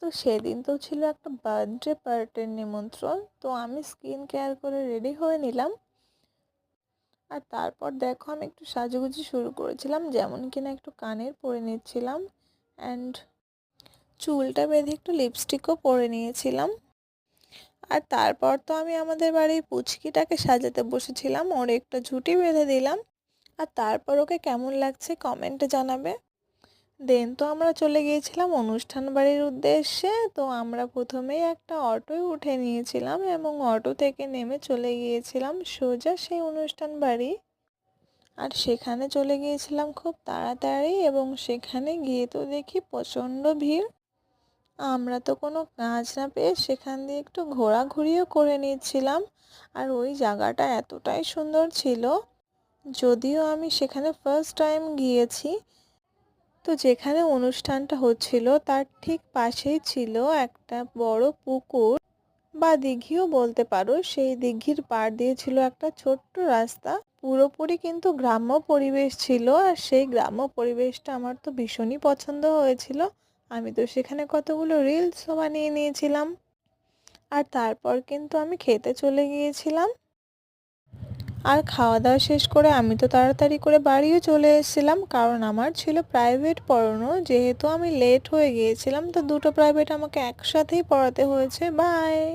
তো সেদিন তো ছিল একটা বার্থডে পার্টির নিমন্ত্রণ, তো আমি স্কিন কেয়ার করে রেডি হয়ে নিলাম। আর তারপর দেখো আমি একটু সাজুগুজু শুরু করেছিলাম, যেমন কিনা একটু কানের পরে নিচ্ছিলাম অ্যান্ড চুলটা বেঁধে একটু লিপস্টিকও পরে নিয়েছিলাম। আর তারপর তো আমি আমাদের বাড়ির পুচকিটাকে সাজাতে বসেছিলাম, ওর একটা ঝুঁটি বেঁধে দিলাম। আর তারপর ওকে কেমন লাগছে কমেন্টে জানাবে। দেন তো আমরা চলে গিয়েছিলাম অনুষ্ঠান বাড়ির উদ্দেশ্যে। তো আমরা প্রথমেই একটা অটোয় উঠে নিয়েছিলাম এবং অটো থেকে নেমে চলে গিয়েছিলাম সোজা সেই অনুষ্ঠান বাড়ি। আর সেখানে চলে গিয়েছিলাম খুব তাড়াতাড়ি এবং সেখানে গিয়ে তো দেখি প্রচণ্ড ভিড়। আমরা তো কোনো কাজ না পেয়ে সেখান দিয়ে একটু ঘোরাঘুরিও করে নিচ্ছিলাম। আর ওই জায়গাটা এতটাই সুন্দর ছিল, যদিও আমি সেখানে ফার্স্ট টাইম গিয়েছি। তো যেখানে অনুষ্ঠানটা হচ্ছিল তার ঠিক পাশেই ছিল একটা বড় পুকুর বা দিঘিও বলতে পারো। সেই দিঘির পাড় দিয়ে ছিল একটা ছোট্ট রাস্তা, পুরোপুরি কিন্তু গ্রাম্য পরিবেশ ছিল। আর সেই গ্রাম্য পরিবেশটা আমার তো ভীষণই পছন্দ হয়েছিল। আমি তো সেখানে কতগুলো রিলসও বানিয়ে নিয়েছিলাম। আর তারপর কিন্তু আমি খেতে চলে গিয়েছিলাম। আর খাওয়া দাওয়া শেষ করে আমি তো তাড়াতাড়ি করে বাড়িও চলে এসেছিলাম, কারণ আমার ছিল প্রাইভেট পড়ানো। যেহেতু আমি লেট হয়ে গিয়েছিলাম, তো দুটো প্রাইভেট আমাকে একসাথেই পড়াতে হয়েছে। বাই।